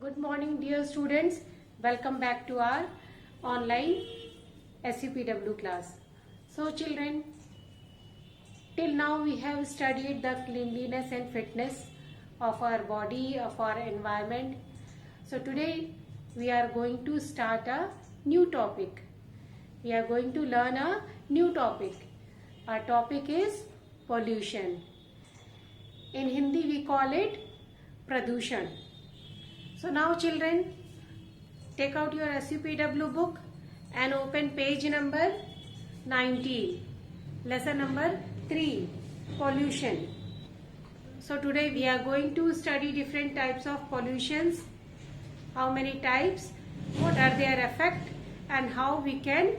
Good morning, dear students. Welcome back to our online SUPW class. So, children, till now we have studied the cleanliness and fitness of our body, of our environment. So, today we are going to start a new topic. We are going to learn a new topic. Our topic is pollution. In Hindi we call it Pradushan. So now children, take out your SUPW book and open page number 19, lesson number 3, pollution. So today we are going to study different types of pollutions, how many types, what are their effect and how we can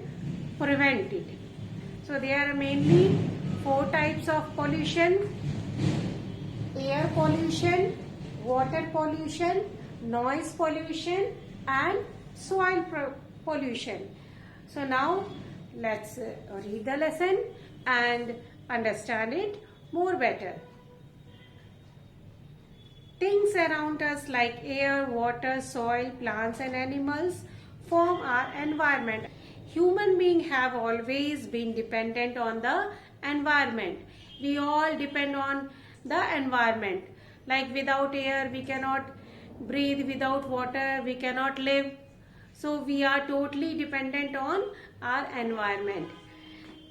prevent it. So there are mainly 4 types of pollution: air pollution, water pollution, noise pollution and soil pollution. So now let's read the lesson and understand it more better. Things around us like air, water, soil, plants and animals form our environment. Human beings have always been dependent on the environment. We all depend on the environment. Like without air we cannot breathe, without water we cannot live. So we are totally dependent on our environment.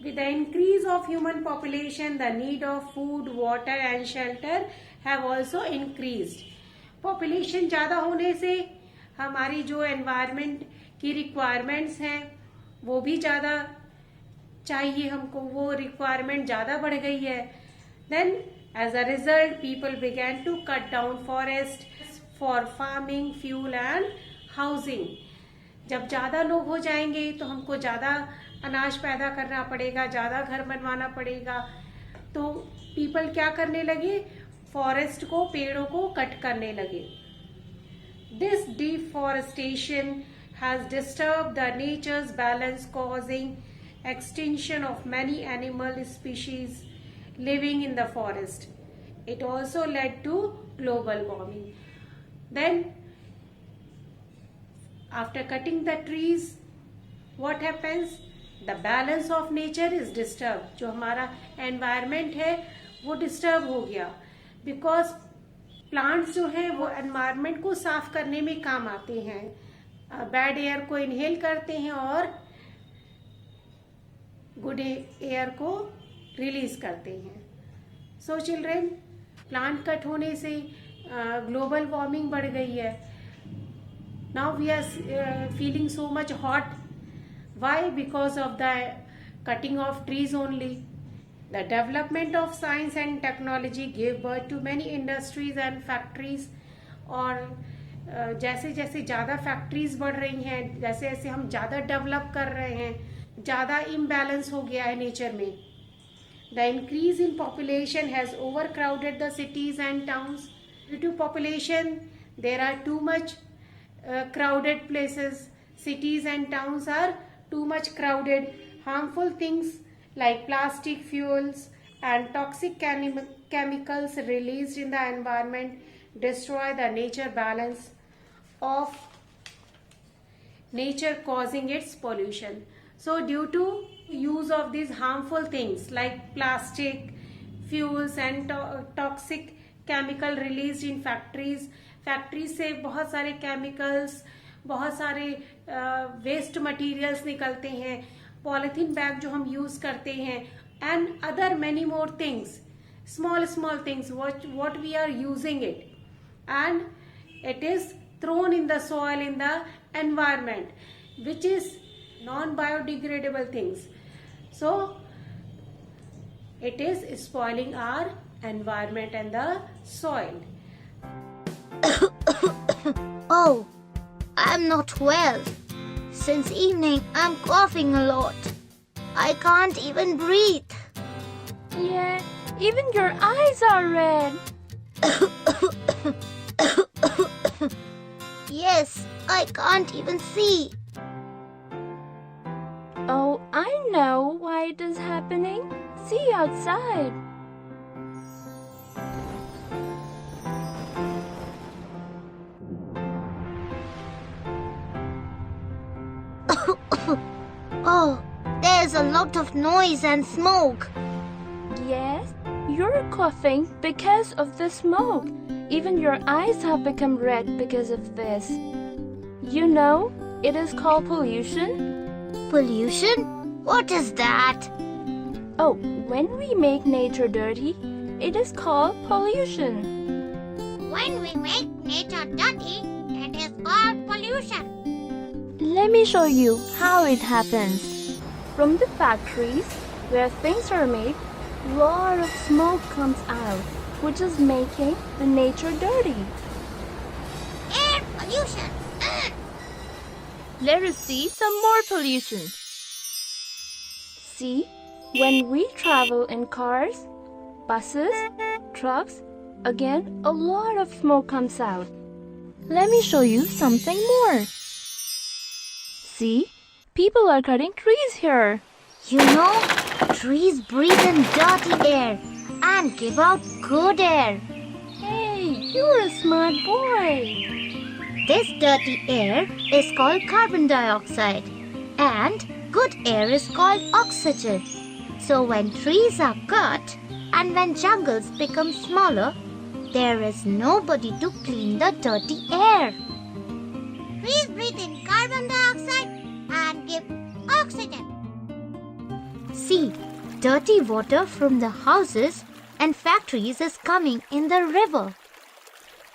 With the increase of human population, the need of food, water and shelter have also increased. Population ज़्यादा होने से हमारी जो environment की requirements हैं वो भी ज़्यादा चाहिए हमको, वो requirement ज़्यादा बढ़ गई है. Then as a result, people began to cut down forests for farming, fuel and housing. जब ज़्यादा लोग हो जाएंगे तो हमको ज़्यादा अनाज पैदा करना पड़ेगा, ज़्यादा घर बनवाना पड़ेगा. तो पीपल क्या करने लगे? फॉरेस्ट को, पेड़ों को कट करने लगे. This deforestation has disturb the natures balance, causing extinction of many animal species living in the forest. It also led to global warming. Then after cutting the trees, what happens? The balance of nature is disturbed. जो हमारा environment है वो disturb हो गया. Because plants जो है वो environment को साफ करने में काम आते हैं. Bad air को inhale करते हैं और गुड एयर को रिलीज करते हैं. सो चिल्ड्रेन, प्लांट कट होने से ग्लोबल वार्मिंग बढ़ गई है. Now we are feeling so much hot. Why? Because of the cutting of trees only. The development of science and technology give birth to many industries and factories. और जैसे जैसे ज़्यादा factories बढ़ रही हैं, जैसे जैसे हम ज़्यादा डेवलप कर रहे हैं, ज़्यादा इम्बैलेंस हो गया है नेचर में. The increase in population has over crowded the cities and towns. Due to population there are too much crowded places. Cities and towns are too much crowded. Harmful things like plastic, fuels and toxic chemicals released in the environment destroy the nature balance of nature, causing its pollution. So due to use of these harmful things like plastic, fuels and toxic chemical released in factories, factories से बहुत सारे chemicals, बहुत सारे waste materials निकलते हैं, polythene bag जो हम use करते हैं and other many more things, small things what we are using it, and it is thrown in the soil, in the environment, which is non biodegradable things. So it is spoiling our environment and the soil. Oh, I'm not well. Since evening, I'm coughing a lot. I can't even breathe. Yeah, even your eyes are red. Yes, I can't even see. Oh, I know why it is happening. See outside. Oh, there's a lot of noise and smoke. Yes, you're coughing because of the smoke. Even your eyes have become red because of this. You know, it is called pollution. Pollution? What is that? Oh, when we make nature dirty, it is called pollution. When we make nature dirty, it is called pollution. Let me show you how it happens. From the factories where things are made, lot of smoke comes out, which is making the nature dirty. Air pollution. Let us see some more pollution. See, when we travel in cars, buses, trucks, again a lot of smoke comes out. Let me show you something more. See, people are cutting trees here. You know, trees breathe in dirty air and give out good air. Hey, you're a smart boy. This dirty air is called carbon dioxide and good air is called oxygen. So when trees are cut and when jungles become smaller, there is nobody to clean the dirty air. Trees breathe in carbon dioxide and give oxygen. See, dirty water from the houses and factories is coming in the river.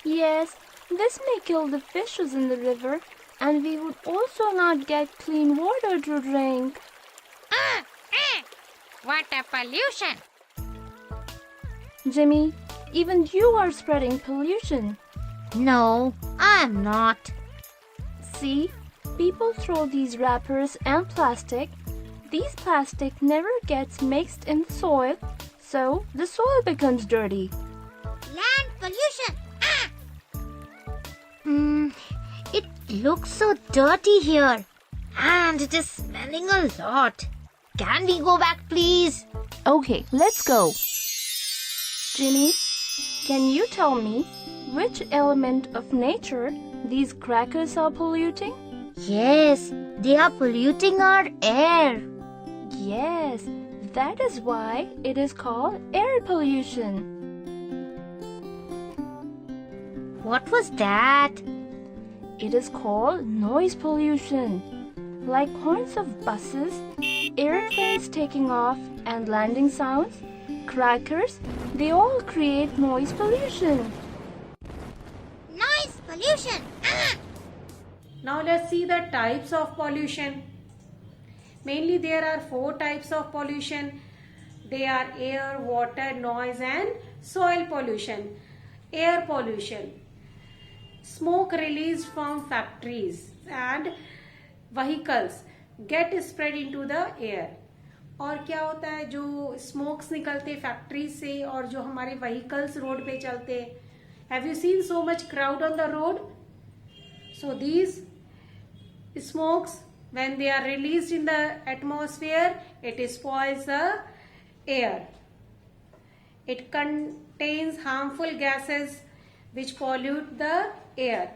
Yes, this may kill the fishes in the river, and we would also not get clean water to drink. Water pollution. Jimmy, even you are spreading pollution. No, I'm not. See, people throw these wrappers and plastic. These plastic never gets mixed in the soil, so the soil becomes dirty. Land pollution. It looks so dirty here. And it is smelling a lot. Can we go back, please? Okay, let's go. Jimmy, can you tell me which element of nature these crackers are polluting? Yes, they are polluting our air. Yes, that is why it is called air pollution. What was that? It is called noise pollution. Like horns of buses, airplanes taking off and landing sounds, crackers, they all create noise pollution. Noise pollution. Now let's see the types of pollution. Mainly there are 4 types of pollution. They are air, water, noise and soil pollution. Air pollution. Smoke released from factories and vehicles get spread into the air. और क्या होता है, जो smokes निकलते factory से और जो हमारे व्हीकल्स रोड पे चलते, have you seen so much crowd on the road? So these smokes, when they are released in the atmosphere, it spoils the air. It contains harmful gases which pollute the air.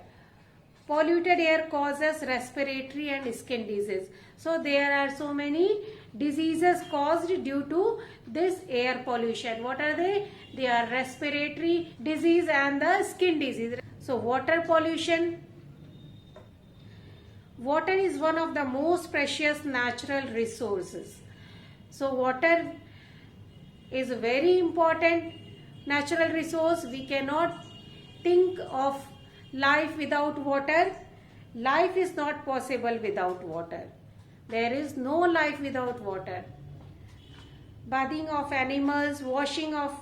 Polluted air causes respiratory and skin disease. So there are so many diseases caused due to this air pollution. What are they? They are respiratory disease and the skin disease. So water pollution. Water is one of the most precious natural resources. So water is a very important natural resource. We cannot think of life without water. Life is not possible without water. There is no life without water. Bathing of animals, washing of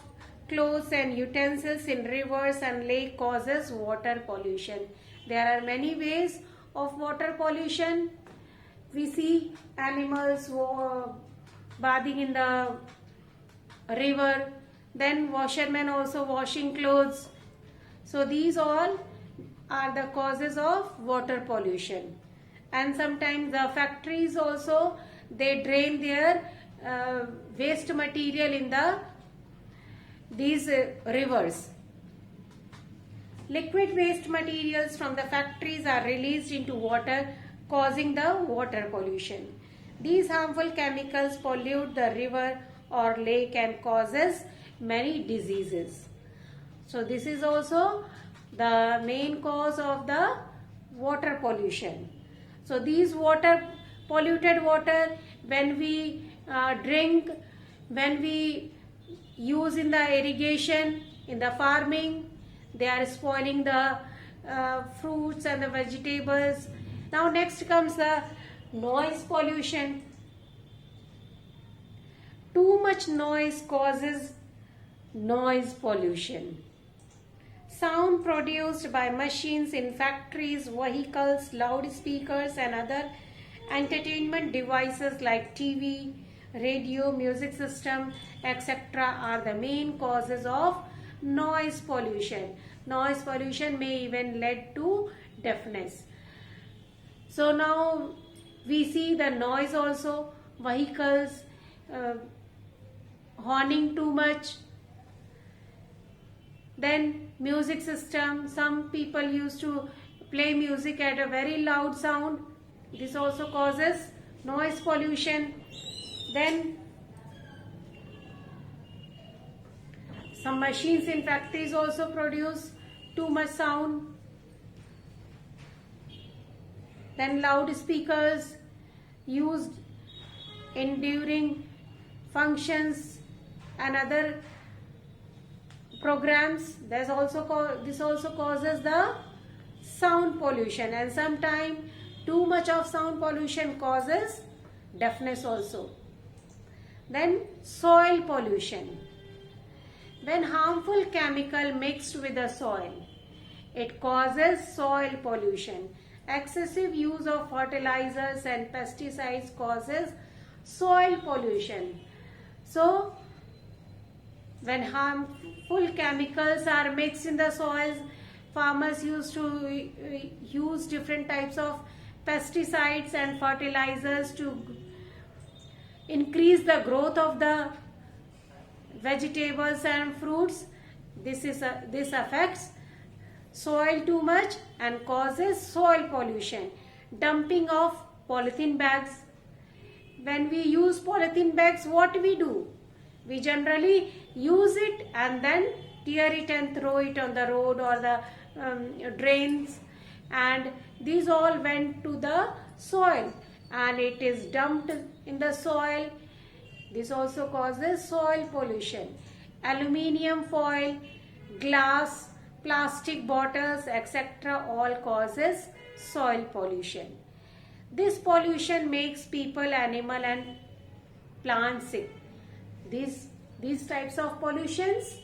clothes and utensils in rivers and lake causes water pollution. There are many ways of water pollution. We see animals bathing in the river, then washermen also washing clothes. So these all are the causes of water pollution. And sometimes the factories also, they drain their waste material in these rivers. Liquid waste materials from the factories are released into water, causing the water pollution. These harmful chemicals pollute the river or lake and causes many diseases. So this is also the main cause of the water pollution. So these polluted water, when we drink, when we use in the irrigation, in the farming, they are spoiling the fruits and the vegetables. Now next comes the noise pollution. Too much noise causes noise pollution. Sound produced by machines in factories, vehicles, loudspeakers and other entertainment devices like TV, radio, music system, etc. are the main causes of noise pollution. Noise pollution may even lead to deafness. So now we see the noise also, vehicles horning too much. Then music system, some people used to play music at a very loud sound. This also causes noise pollution. Then some machines in factories also produce too much sound. Then loudspeakers used in during functions and other programs. This also causes the sound pollution, and sometimes too much of sound pollution causes deafness also. Then soil pollution. When harmful chemical mixed with the soil, it causes soil pollution. Excessive use of fertilizers and pesticides causes soil pollution. So when harmful chemicals are mixed in the soils, farmers used to use different types of pesticides and fertilizers to increase the growth of the vegetables and fruits. This affects soil too much and causes soil pollution. Dumping of polythene bags. When we use polythene bags, what we do? We generally use it and then tear it and throw it on the road or the drains, and these all went to the soil and it is dumped in the soil. This also causes soil pollution. Aluminium foil, glass, plastic bottles, etc. all causes soil pollution. This pollution makes people, animal and plants sick. These types of pollutions,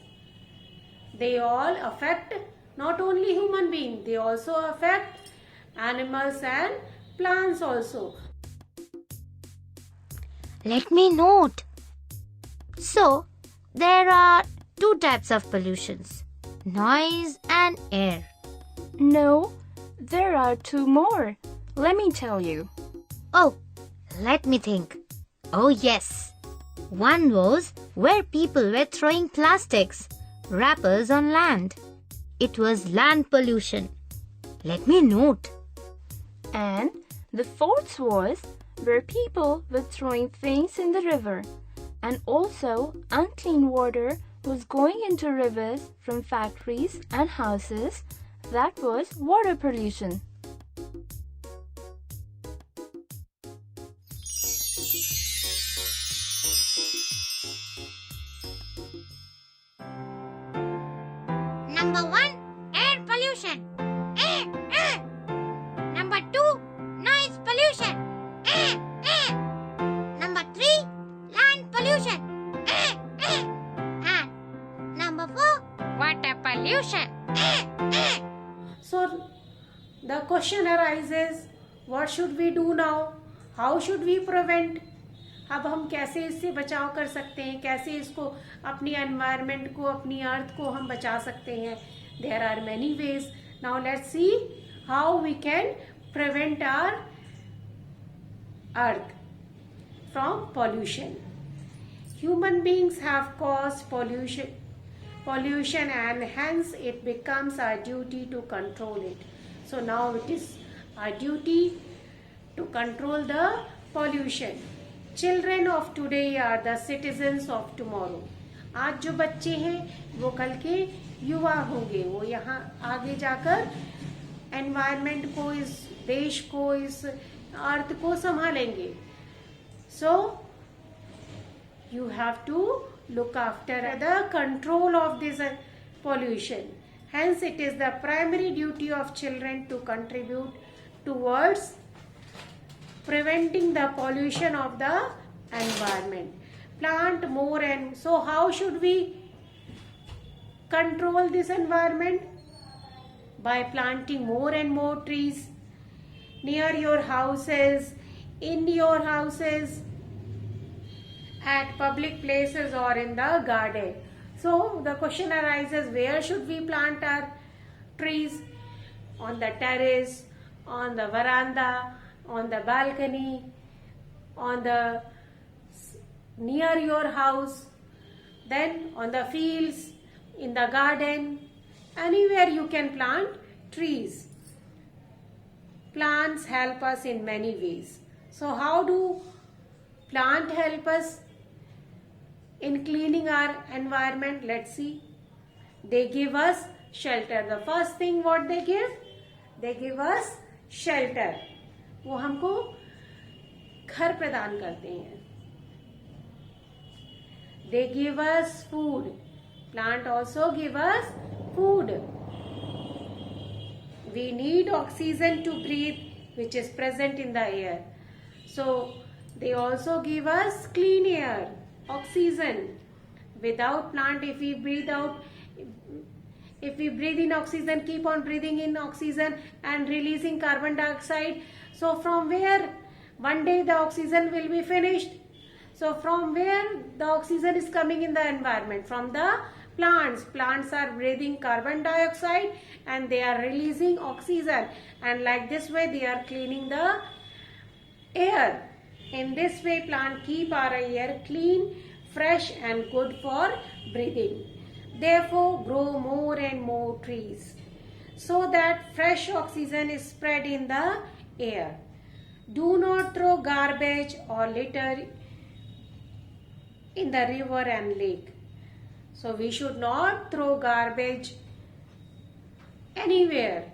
they all affect not only human beings, they also affect animals and plants also. Let me note. So, there are two types of pollutions, noise and air. No, there are two more. Let me tell you. Oh, let me think. Oh yes. One was where people were throwing plastics, wrappers on land. It was land pollution. Let me note. And the fourth was where people were throwing things in the river. And also unclean water was going into rivers from factories and houses. That was water pollution. Number 1, air pollution. Number 2, noise pollution. Number 3, land pollution. And number 4, water pollution. So the question arises, what should we do now? How should we prevent? अब हम कैसे इससे बचाव कर सकते हैं, कैसे इसको अपनी एनवायरनमेंट को, अपनी अर्थ को हम बचा सकते हैं? There are many ways. Now let's see how we can prevent our earth from pollution. Human beings have caused pollution and hence it becomes our duty to control it. So now it is our duty to control the pollution. Children of today are the citizens of tomorrow. आज जो बच्चे हैं वो कल के युवा होंगे. वो यहाँ आगे जाकर एनवायरमेंट को, इस देश को, इस अर्थ को संभालेंगे. So you have to look after the control of this pollution. Hence it is the primary duty of children to contribute towards preventing the pollution of the environment. Plant more. And so how should we control this environment? By planting more and more trees near your houses, in your houses, at public places or in the garden. So the question arises, where should we plant our trees? On the terrace, on the veranda, on the balcony, on the near your house, then on the fields, in the garden, anywhere you can plant trees. Plants help us in many ways. So how do plant help us in cleaning our environment? Let's see. They give us shelter. The first thing what they give us shelter. वो हमको घर प्रदान करते हैं. They give us food. Plant also give us food. We need oxygen to breathe, which is present in the air. So they also give us clean air, oxygen. Without plant, if we breathe in oxygen, keep on breathing in oxygen and releasing carbon dioxide. So from where one day the oxygen will be finished? So from where the oxygen is coming in the environment? From the plants. Plants are breathing carbon dioxide and they are releasing oxygen. And like this way they are cleaning the air. In this way plant keep our air clean, fresh and good for breathing. Therefore grow more and more trees so that fresh oxygen is spread in the air. Do not throw garbage or litter in the river and lake. So we should not throw garbage anywhere,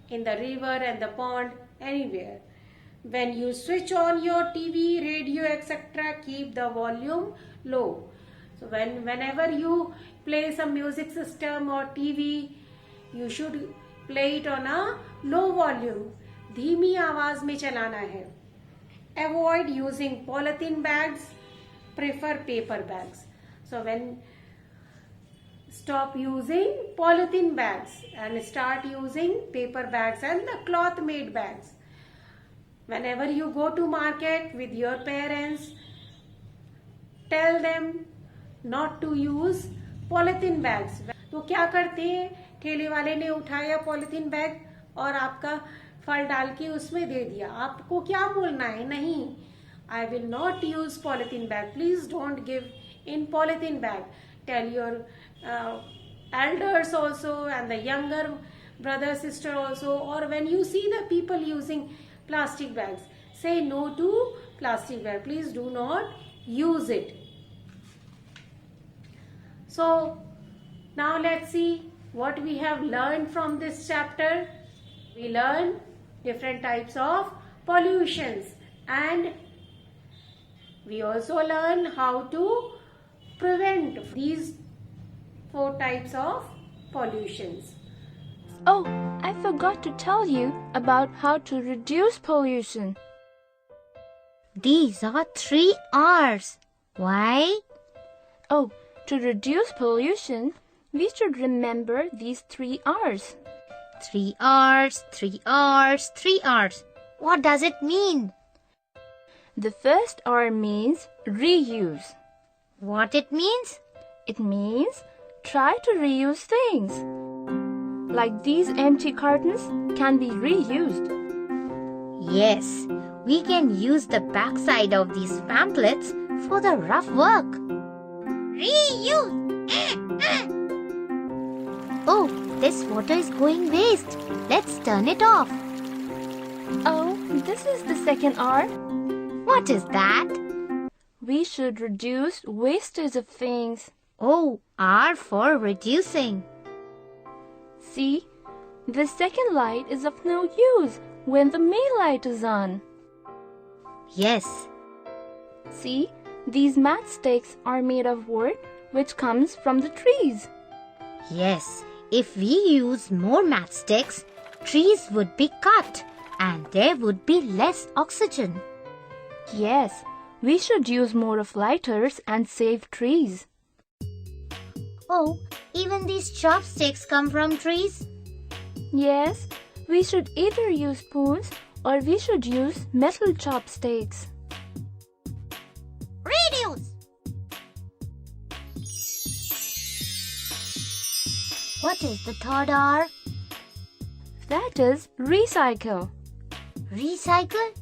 in the river and the pond, anywhere. When you switch on your TV, radio, etc., keep the volume low. So whenever you play some music system or TV, you should play it on a low volume. धीमी आवाज में चलाना है. Avoid using polythene bags. Prefer paper bags. So when stop using polythene bags and start using paper bags and the cloth made bags. Whenever you go to market with your parents, tell them not to use polythene bags. तो क्या करते हैं, ठेले वाले ने उठाया polythene bag और आपका फल डाल के उसमें दे दिया. आपको क्या बोलना है? नहीं, I will not use polythene bag. Please don't give in polythene bag. Tell your elders also and the younger brother, sister also, or when you see the people using plastic bags, say no to plastic bag. Please do not use it. So now let's see what we have learned from this chapter. We learned different types of pollutions and we also learn how to prevent these 4 types of pollutions. Oh, I forgot to tell you about how to reduce pollution. These are 3 R's. Why? Oh, to reduce pollution, we should remember these 3 R's. 3 R's, 3 R's, 3 R's. What does it mean? The first R means reuse. What it means? It means try to reuse things. Like these empty cartons can be reused. Yes, we can use the backside of these pamphlets for the rough work. Reuse! Oh, this water is going waste. Let's turn it off. Oh, This is the second R. What is that? We should reduce wastage of things. Oh, R for reducing. See, the second light is of no use when the main light is on. Yes. See, these matchsticks are made of wood which comes from the trees. Yes. If we use more matchsticks, trees would be cut and there would be less oxygen. Yes, we should use more of lighters and save trees. Oh, even these chopsticks come from trees? Yes, we should either use spoons or we should use metal chopsticks. Reduce! What is the third R? That is recycle. Recycle?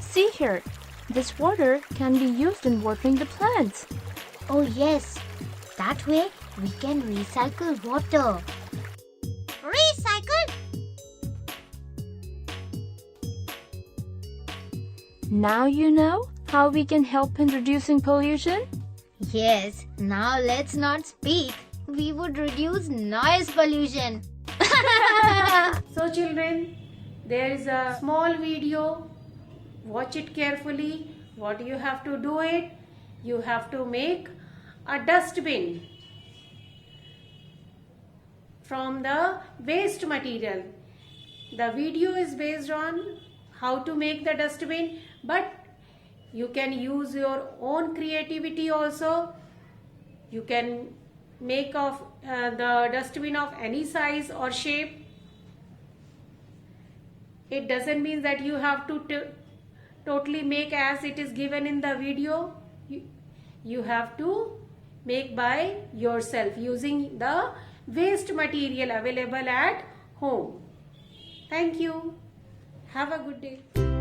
See here, this water can be used in watering the plants. Oh yes, that way we can recycle water. Recycle? Now you know how we can help in reducing pollution? Yes, now let's not speak. We would reduce noise pollution. So children, there is a small video. Watch it carefully. What you have to do it? You have to make a dustbin from the waste material. The video is based on how to make the dustbin, but you can use your own creativity also. You can make of the dustbin of any size or shape. It doesn't mean that you have to totally make as it is given in the video. You have to make by yourself using the waste material available at home. Thank you. Have a good day.